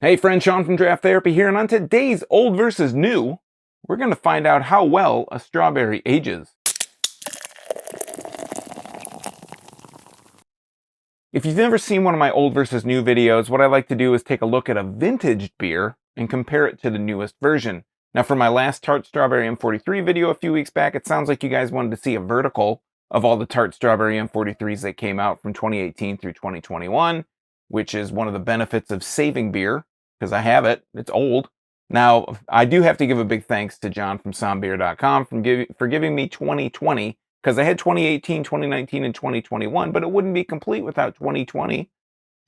Hey friend, Sean from Draft Therapy here, and on today's Old versus New, we're going to find out how well a strawberry ages. If you've never seen one of my Old versus New videos, what I like to do is take a look at a vintage beer and compare it to the newest version. Now for my last Tart Strawberry M-43 video a few weeks back, it sounds like you guys wanted to see a vertical of all the Tart Strawberry M-43s that came out from 2018 through 2021, which is one of the benefits of saving beer, because I have it. It's old. Now, I do have to give a big thanks to John from sombeer.com for giving me 2020, because I had 2018, 2019, and 2021, but it wouldn't be complete without 2020.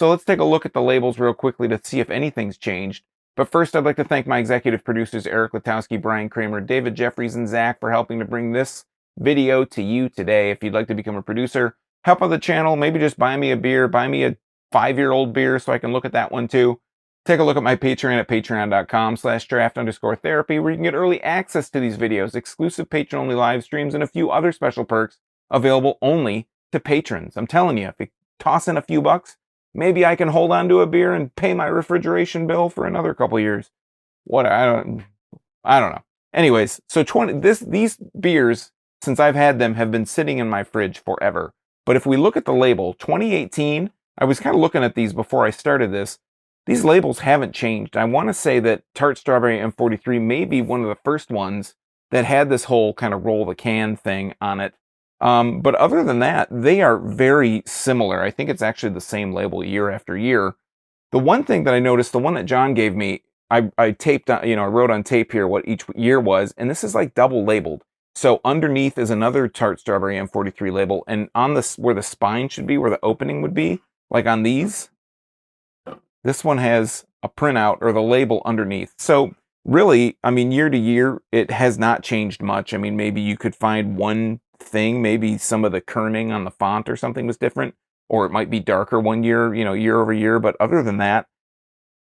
So let's take a look at the labels real quickly to see if anything's changed. But first, I'd like to thank my executive producers, Eric Latowski, Brian Kramer, David Jeffries, and Zach for helping to bring this video to you today. If you'd like to become a producer, help out the channel, maybe just buy me a beer, buy me a 5-year-old beer so I can look at that one too. Take a look at my Patreon at patreon.com/draft_therapy, where you can get early access to these videos, exclusive patron-only live streams, and a few other special perks available only to patrons. I'm telling you, if you toss in a few bucks, maybe I can hold on to a beer and pay my refrigeration bill for another couple years. What I don't know. Anyways, so these beers, since I've had them, have been sitting in my fridge forever. But if we look at the label, 2018, I was kind of looking at these before I started this. These labels haven't changed. I want to say that Tart Strawberry M-43 may be one of the first ones that had this whole kind of roll the can thing on it. But other than that, they are very similar. I think it's actually the same label year after year. The one thing that I noticed, the one that John gave me, I taped on, I wrote on tape here what each year was, and this is like double labeled. So underneath is another Tart Strawberry M-43 label, and on this, where the spine should be, where the opening would be, like on these, this one has a printout or the label underneath. So really, I mean, year to year, it has not changed much. I mean, maybe you could find one thing, maybe some of the kerning on the font or something was different, or it might be darker one year, year over year. But other than that,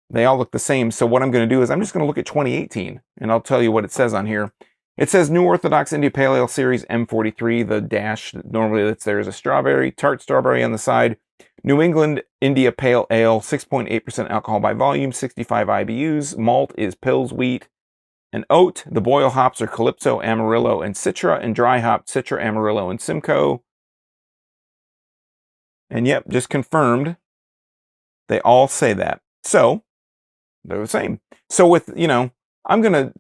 they all look the same. So what I'm going to do is I'm just going to look at 2018, and I'll tell you what it says on here. It says New Orthodox India Pale Ale Series M-43. The dash normally that's there is a strawberry, Tart Strawberry on the side. New England India Pale Ale, 6.8% alcohol by volume, 65 IBUs. Malt is Pils wheat and oat. The boil hops are Calypso, Amarillo, and Citra, and dry hop Citra, Amarillo, and Simcoe. And yep, just confirmed. They all say that. So they're the same. So with, I'm going to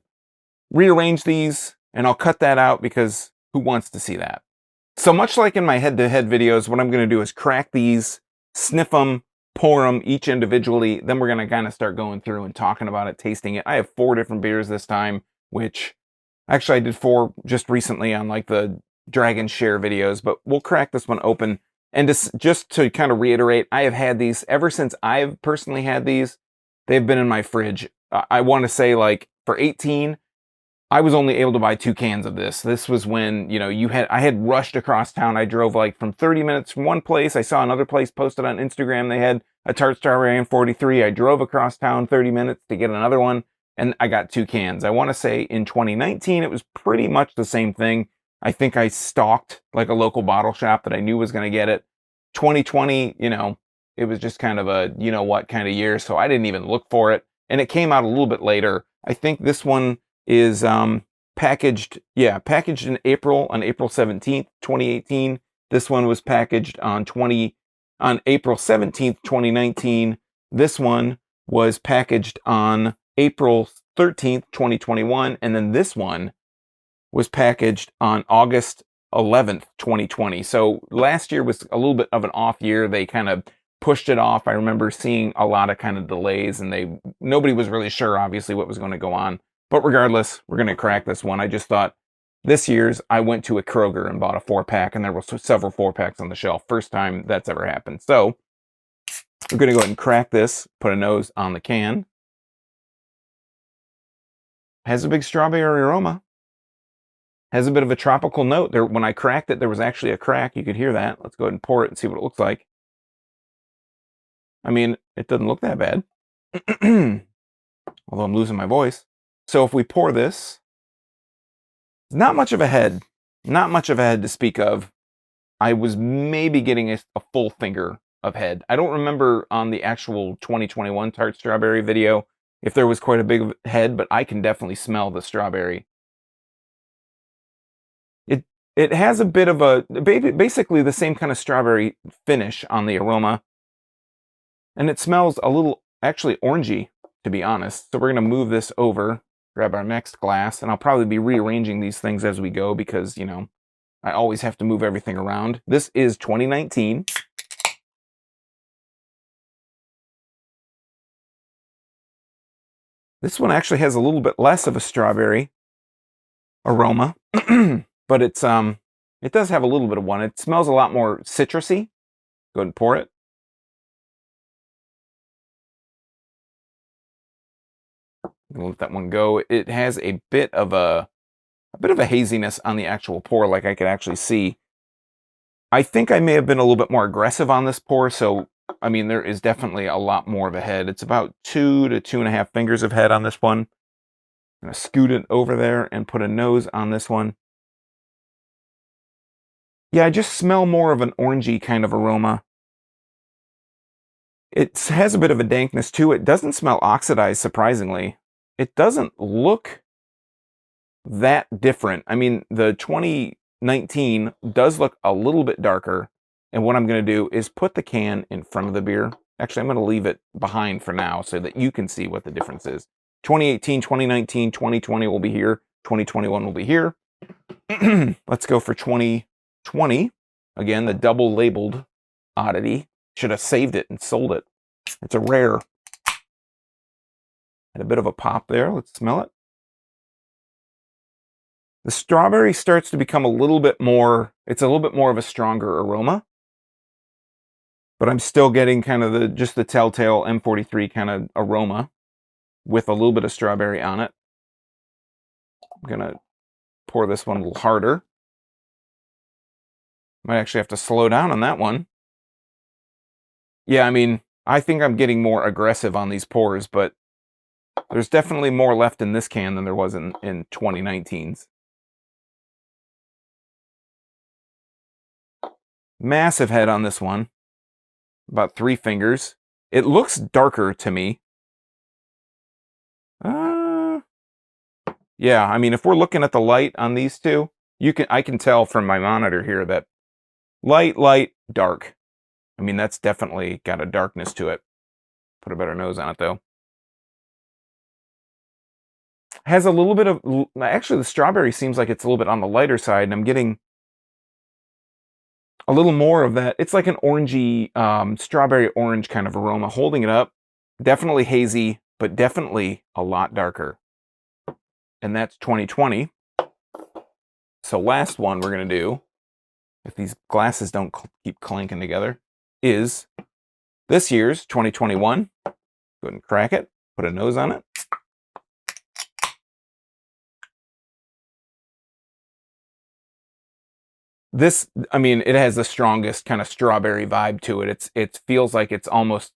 rearrange these, and I'll cut that out because who wants to see that? So much like in my head-to-head videos, what I'm going to do is crack these, sniff them, pour them each individually. Then we're going to kind of start going through and talking about it, tasting it. I have 4 different beers this time, which actually I did 4 just recently on like the Dragon Share videos, but we'll crack this one open. And just to kind of reiterate, I have had these ever since I've personally had these. They've been in my fridge. I want to say like for 18, I was only able to buy 2 cans of this. This was when, I had rushed across town. I drove like from 30 minutes from one place. I saw another place posted on Instagram. They had a Tart Strawberry M-43. I drove across town 30 minutes to get another one, and I got 2 cans. I want to say in 2019, it was pretty much the same thing. I think I stalked like a local bottle shop that I knew was going to get it. 2020, it was just kind of a, what kind of year. So I didn't even look for it. And it came out a little bit later. I think this one is packaged in April, on April 17th, 2018. This one was packaged on April 17th, 2019. This one was packaged on April 13th, 2021, and then this one was packaged on August 11th, 2020. So last year was a little bit of an off year. They kind of pushed it off. I remember seeing a lot of kind of delays, and nobody was really sure, obviously, what was going to go on. But regardless, we're going to crack this one. I just thought this year's, I went to a Kroger and bought a 4-pack, and there were several 4-packs on the shelf. First time that's ever happened. So we're going to go ahead and crack this, put a nose on the can. Has a big strawberry aroma. Has a bit of a tropical note. There, when I cracked it, there was actually a crack. You could hear that. Let's go ahead and pour it and see what it looks like. I mean, it doesn't look that bad. Although I'm losing my voice. So if we pour this, not much of a head. Not much of a head to speak of. I was maybe getting a full finger of head. I don't remember on the actual 2021 Tart strawberry video if there was quite a big head, but I can definitely smell the strawberry. It has a bit of a, basically the same kind of strawberry finish on the aroma. And it smells a little, actually orangey, to be honest. So we're going to move this over, grab our next glass, and I'll probably be rearranging these things as we go because, you know, I always have to move everything around. This is 2019. This one actually has a little bit less of a strawberry aroma, but it does have a little bit of one. It smells a lot more citrusy. Go ahead and pour it. Let that one go. It has a bit of a haziness on the actual pour, like I could actually see. I think I may have been a little bit more aggressive on this pour, so I mean there is definitely a lot more of a head. It's about 2 to 2.5 fingers of head on this one. I'm gonna scoot it over there and put a nose on this one. Yeah, I just smell more of an orangey kind of aroma. It has a bit of a dankness too. It doesn't smell oxidized, surprisingly. It doesn't look that different. I mean, the 2019 does look a little bit darker. And what I'm going to do is put the can in front of the beer. Actually, I'm going to leave it behind for now so that you can see what the difference is. 2018, 2019, 2020 will be here. 2021 will be here. Let's go for 2020. Again, the double labeled oddity. Should have saved it and sold it. It's a rare. And a bit of a pop there. Let's smell it. The strawberry starts to become a little bit more, it's a little bit more of a stronger aroma. But I'm still getting kind of just the telltale M-43 kind of aroma with a little bit of strawberry on it. I'm going to pour this one a little harder. Might actually have to slow down on that one. Yeah, I mean, I think I'm getting more aggressive on these pours, but there's definitely more left in this can than there was in 2019's. Massive head on this one. About 3 fingers. It looks darker to me. Yeah, I mean, if we're looking at the light on these two, I can tell from my monitor here that light, dark. I mean, that's definitely got a darkness to it. Put a better nose on it, though. Has a little bit of, actually the strawberry seems like it's a little bit on the lighter side, and I'm getting a little more of that. It's like an orangey, strawberry orange kind of aroma. Holding it up, definitely hazy, but definitely a lot darker. And that's 2020. So last one we're going to do, if these glasses don't keep clanking together, is this year's 2021. Go ahead and crack it, put a nose on it. This, I mean, it has the strongest kind of strawberry vibe to it. It feels like it's almost,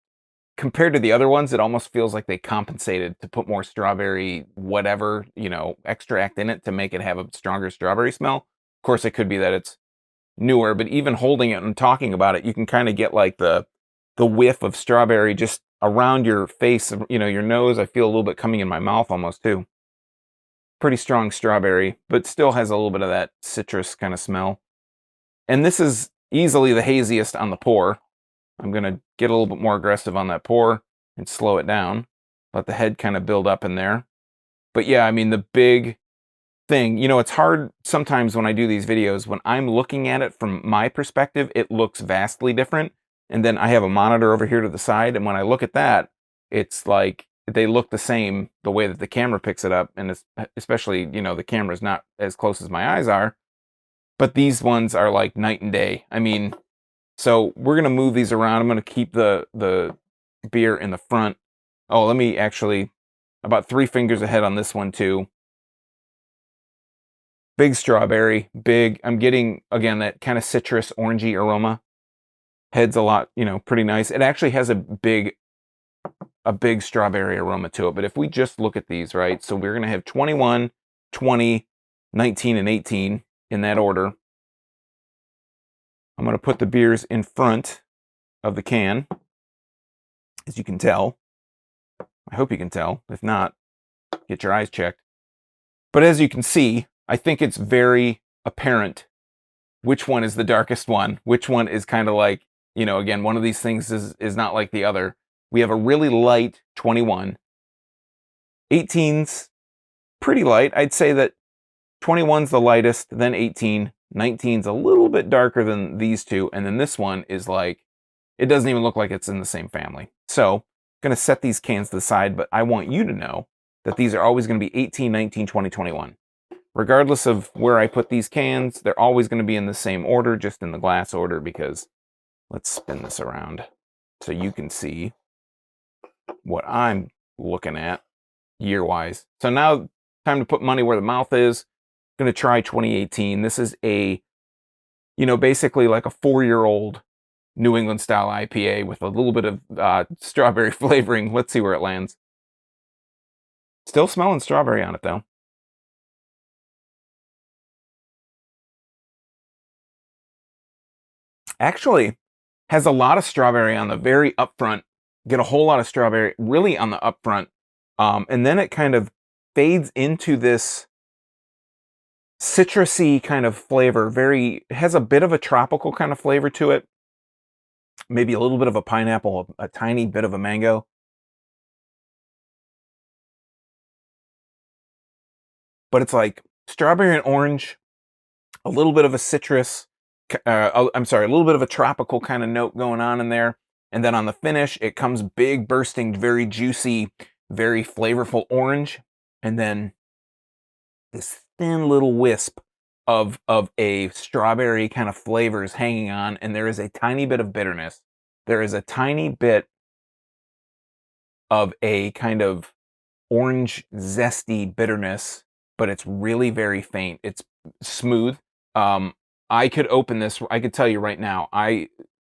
compared to the other ones, it almost feels like they compensated to put more strawberry, whatever, you know, extract in it to make it have a stronger strawberry smell. Of course, it could be that it's newer, but even holding it and talking about it, you can kind of get like the whiff of strawberry just around your face, you know, your nose. I feel a little bit coming in my mouth almost too. Pretty strong strawberry, but still has a little bit of that citrus kind of smell. And this is easily the haziest on the pour. I'm going to get a little bit more aggressive on that pour and slow it down. Let the head kind of build up in there. But yeah, I mean, the big thing, you know, it's hard sometimes when I do these videos, when I'm looking at it from my perspective, it looks vastly different. And then I have a monitor over here to the side. And when I look at that, it's like they look the same the way that the camera picks it up. And it's, especially, you know, the camera's not as close as my eyes are. But these ones are like night and day. I mean, so we're going to move these around. I'm going to keep the beer in the front. Oh, let me actually, about 3 fingers ahead on this one too. Big strawberry, big. I'm getting, again, that kind of citrus orangey aroma. Head's a lot, you know, pretty nice. It actually has a big strawberry aroma to it. But if we just look at these, right? So we're going to have 21, 20, 19, and 18 in that order. I'm going to put the beers in front of the can, as you can tell. I hope you can tell. If not, get your eyes checked. But as you can see, I think it's very apparent which one is the darkest one, which one is kind of like, you know, again, one of these things is not like the other. We have a really light 21. 18's pretty light. I'd say that 21's the lightest, then 18. 19's a little bit darker than these two, and then this one is like, it doesn't even look like it's in the same family. So I'm going to set these cans to the side, but I want you to know that these are always going to be 18, 19, 20, 21. Regardless of where I put these cans, they're always going to be in the same order, just in the glass order, because let's spin this around so you can see what I'm looking at year-wise. So now, time to put money where the mouth is. I'm going to try 2018. This is a, you know, basically like a 4-year-old New England style IPA with a little bit of strawberry flavoring. Let's see where it lands. Still smelling strawberry on it, though. Actually, has a lot of strawberry on the very upfront. Get a whole lot of strawberry really on the upfront. And then it kind of fades into this citrusy kind of flavor. It has a bit of a tropical kind of flavor to it. Maybe a little bit of a pineapple, a tiny bit of a mango. But it's like strawberry and orange, a little bit of a citrus, I'm sorry, a little bit of a tropical kind of note going on in there. And then on the finish, it comes big, bursting, very juicy, very flavorful orange. And then this thin little wisp of a strawberry kind of flavors hanging on. And there is a tiny bit of bitterness. There is a tiny bit of a kind of orange, zesty bitterness, but it's really very faint. It's smooth. I could open this. I could tell you right now,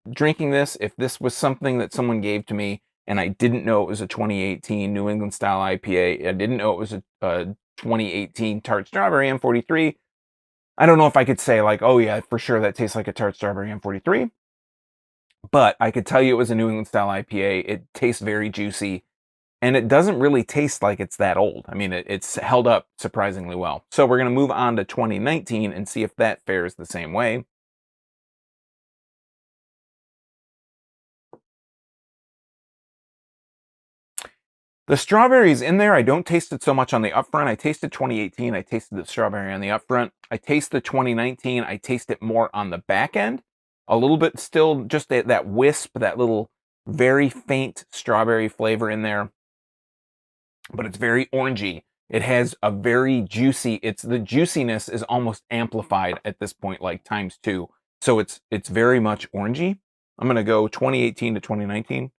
drinking this, if this was something that someone gave to me and I didn't know it was a 2018 New England style IPA, I didn't know it was a 2018 Tart Strawberry M-43, I don't know if I could say like, oh yeah, for sure that tastes like a Tart Strawberry M-43, but I could tell you it was a New England style IPA. It tastes very juicy. And it doesn't really taste like it's that old. I mean, it's held up surprisingly well. So we're going to move on to 2019 and see if that fares the same way. The strawberries in there, I don't taste it so much on the upfront. I tasted 2018. I tasted the strawberry on the upfront. I taste the 2019. I taste it more on the back end. A little bit still just that wisp, that little very faint strawberry flavor in there. But it's very orangey. It has a very juicy, the juiciness is almost amplified at this point, like ×2. So it's very much orangey. I'm gonna go 2018 to 2019.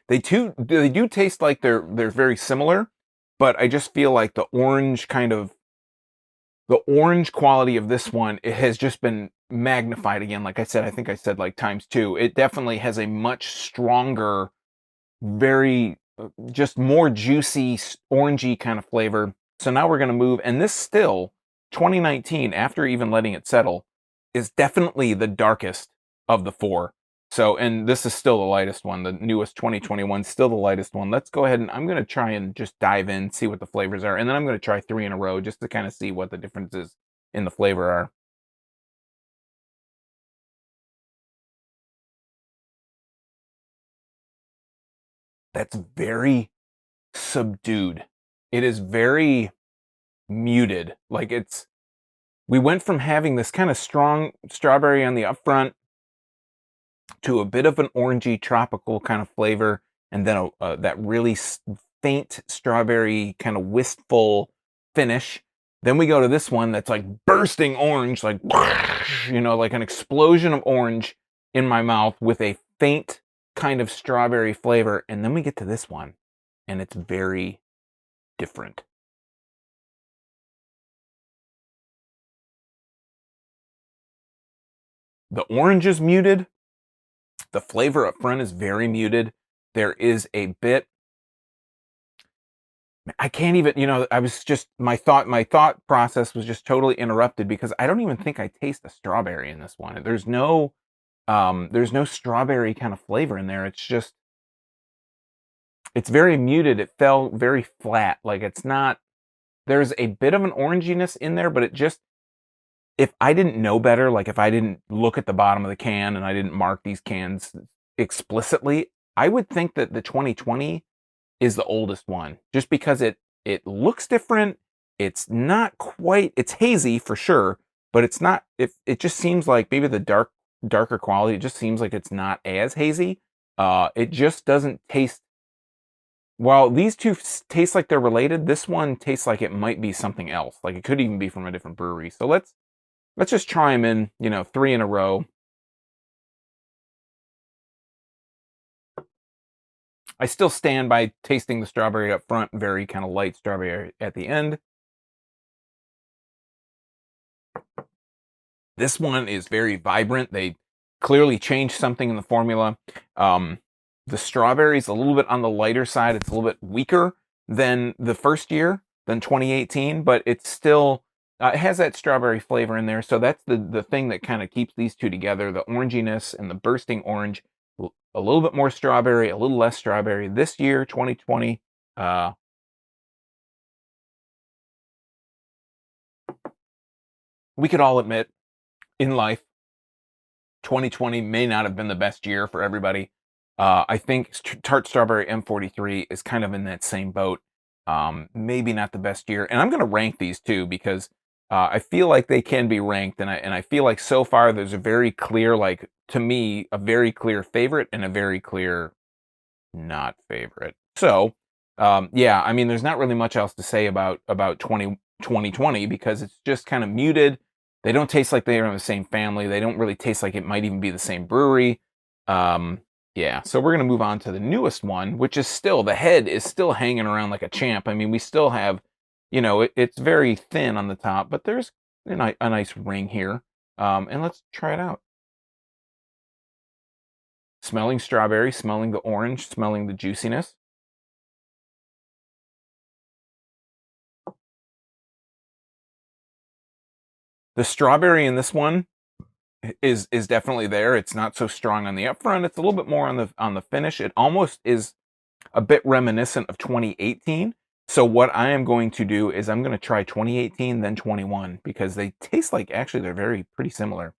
They do taste like they're very similar, but I just feel like the orange quality of this one, it has just been magnified again. Like I said, I think I said like ×2. It definitely has a much stronger, very just more juicy, orangey kind of flavor. So now we're going to move, and this still, 2019, after even letting it settle, is definitely the darkest of the four. So, and this is still the lightest one, the newest 2021, still the lightest one. Let's go ahead and I'm going to try and just dive in, see what the flavors are. And then I'm going to try 3 in a row just to kind of see what the differences in the flavor are. That's very subdued. It is very muted. Like we went from having this kind of strong strawberry on the upfront to a bit of an orangey tropical kind of flavor, and then that really faint strawberry kind of wistful finish. Then we go to this one that's like bursting orange, like, you know, like an explosion of orange in my mouth with a faint kind of strawberry flavor. And then we get to this one, and it's very different. The orange is muted. The flavor up front is very muted. There is a bit I can't even, I was just my thought process was just totally interrupted because I don't even think I taste a strawberry in this one. There's no strawberry kind of flavor in there. It's very muted. It fell very flat. Like it's not there's a bit of an oranginess in there, but it just if I didn't know better, like if I didn't look at the bottom of the can and I didn't mark these cans explicitly, I would think that the 2020 is the oldest one just because it looks different. It's not quite it's hazy for sure, but it's not it just seems like maybe the darker quality, it just seems like it's not as hazy. It just doesn't taste while these two taste like they're related, this one tastes like it might be something else. Like it could even be from a different brewery. So let's just try them in, 3 in a row. I still stand by tasting the strawberry up front, very kind of light strawberry at the end. This one is very vibrant. They clearly changed something in the formula. Um, the strawberry is a little bit on the lighter side. It's a little bit weaker than the first year, than 2018, but it's still it has that strawberry flavor in there. So that's the thing that kind of keeps these two together: the oranginess and the bursting orange. A little bit more strawberry, a little less strawberry. This year, 2020, we could all admit in life 2020 may not have been the best year for everybody. I think Tart Strawberry M-43 is kind of in that same boat. Maybe not the best year, and I'm going to rank these two because I feel like they can be ranked, and I feel like so far there's a very clear, like to me, a very clear favorite and a very clear not favorite. So, yeah, I mean, there's not really much else to say about 2020 because it's just kind of muted. They don't taste like they are in the same family. They don't really taste like it might even be the same brewery. Um, yeah, so we're gonna move on to the newest one, which is still the head is still hanging around like a champ. I mean, we still have, it's very thin on the top, but there's a nice ring here. And let's try it out. Smelling strawberry, smelling the orange, smelling the juiciness. The strawberry in this one is definitely there. It's not so strong on the upfront. It's a little bit more on the finish. It almost is a bit reminiscent of 2018. So what I am going to do is I'm going to try 2018 then 21 because they taste like actually they're very pretty similar.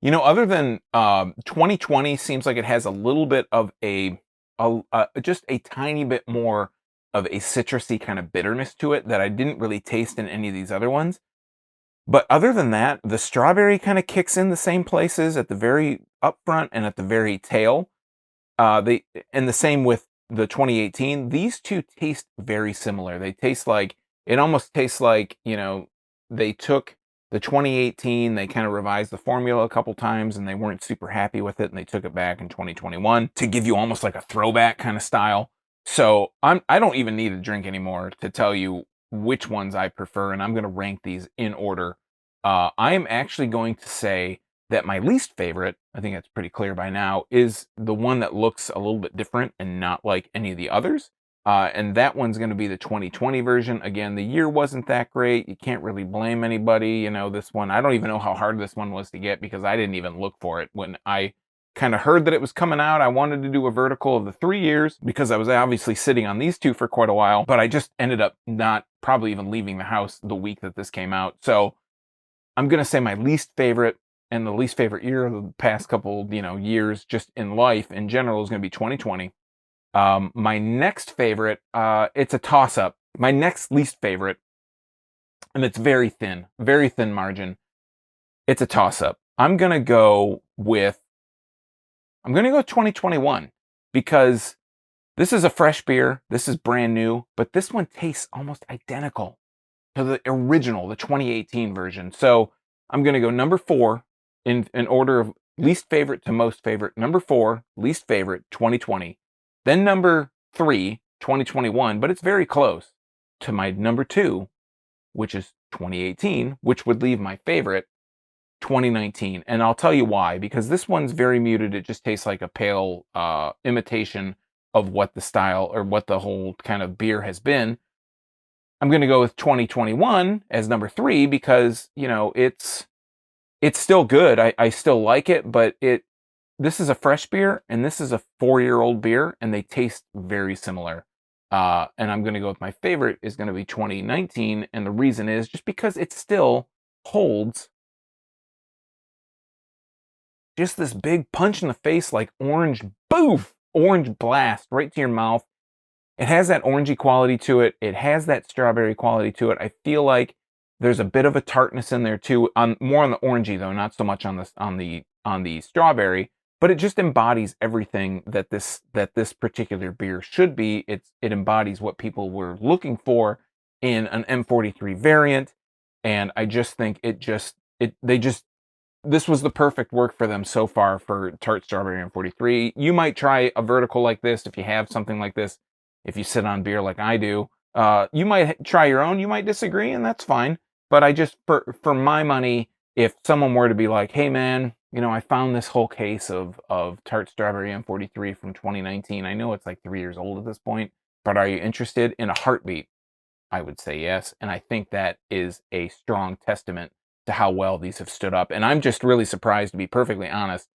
Other than 2020 seems like it has a little bit of just a tiny bit more of a citrusy kind of bitterness to it that I didn't really taste in any of these other ones. But other than that, the strawberry kind of kicks in the same places at the very upfront and at the very tail. They and the same with the 2018. These two taste very similar. They taste like it almost tastes like, they took the 2018, they kind of revised the formula a couple times and they weren't super happy with it and they took it back in 2021 to give you almost like a throwback kind of style. So I don't even need a drink anymore to tell you which ones I prefer, and I'm going to rank these in order. I am actually going to say that my least favorite, I think that's pretty clear by now, is the one that looks a little bit different and not like any of the others. And that one's going to be the 2020 version. Again, the year wasn't that great. You can't really blame anybody. This one, I don't even know how hard this one was to get because I didn't even look for it. When I kind of heard that it was coming out, I wanted to do a vertical of the 3 years because I was obviously sitting on these two for quite a while, but I just ended up not probably even leaving the house the week that this came out. So I'm going to say my least favorite and the least favorite year of the past couple, years just in life in general is going to be 2020. My next favorite, it's a toss up. My next least favorite, and it's very thin margin. It's a toss up. I'm going to go 2021 because this is a fresh beer. This is brand new, but this one tastes almost identical to the original, the 2018 version. So I'm going to go number 4 in order of least favorite to most favorite. Number 4, least favorite, 2020. Then number 3, 2021, but it's very close to my number 2, which is 2018, which would leave my favorite 2019. And I'll tell you why, because this one's very muted. It just tastes like a pale imitation of what the style or what the whole kind of beer has been. I'm going to go with 2021 as number 3 because, you know, it's still good. I still like it, but this is a fresh beer and this is a 4-year-old beer, and they taste very similar. And I'm going to go with my favorite is going to be 2019. And the reason is just because it still holds just this big punch in the face, like orange, boof, orange blast right to your mouth. It has that orangey quality to it. It has that strawberry quality to it. I feel like there's a bit of a tartness in there too. More on the orangey though, not so much on the strawberry. But it just embodies everything that this particular beer should be. It embodies what people were looking for in an M-43 variant, and I just think this was the perfect work for them so far for Tart Strawberry M-43. You might try a vertical like this if you have something like this. If you sit on beer like I do, you might try your own. You might disagree, and that's fine. But I just, for my money, if someone were to be like, hey man, you know, I found this whole case of Tart Strawberry M-43 from 2019. I know it's like 3 years old at this point, but are you interested? In a heartbeat, I would say yes. And I think that is a strong testament to how well these have stood up. And I'm just really surprised, to be perfectly honest,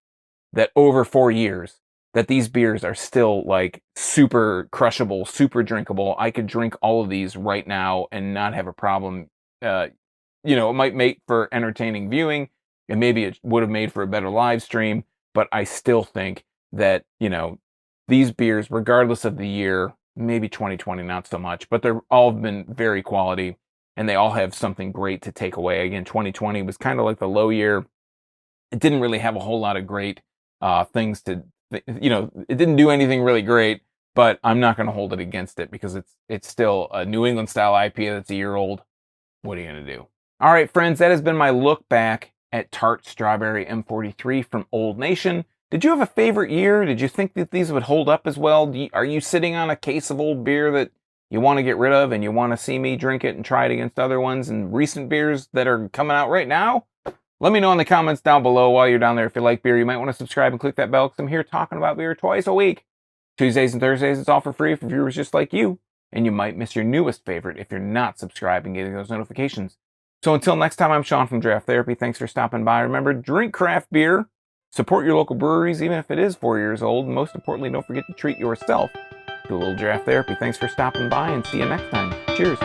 that over 4 years, that these beers are still like super crushable, super drinkable. I could drink all of these right now and not have a problem. You know, it might make for entertaining viewing, and maybe it would have made for a better live stream, but I still think that, you know, these beers, regardless of the year, maybe 2020 not so much, but they're all been very quality, and they all have something great to take away. Again, 2020 was kind of like the low year. It didn't really have a whole lot of great things to, you know, it didn't do anything really great, but I'm not going to hold it against it because it's still a New England style IPA that's a year old. What are you going to do? All right, friends, that has been my look back at Tart Strawberry M-43 from Old Nation. Did you have a favorite year? Did you think that these would hold up as well? Are you sitting on a case of old beer that you want to get rid of and you want to see me drink it and try it against other ones and recent beers that are coming out right now? Let me know in the comments down below while you're down there. If you like beer, you might want to subscribe and click that bell because I'm here talking about beer twice a week. Tuesdays and Thursdays, it's all for free for viewers just like you. And you might miss your newest favorite if you're not subscribed and getting those notifications. So until next time, I'm Sean from Draft Therapy. Thanks for stopping by. Remember, drink craft beer. Support your local breweries, even if it is 4 years old. And most importantly, don't forget to treat yourself to a little Draft Therapy. Thanks for stopping by, and see you next time. Cheers.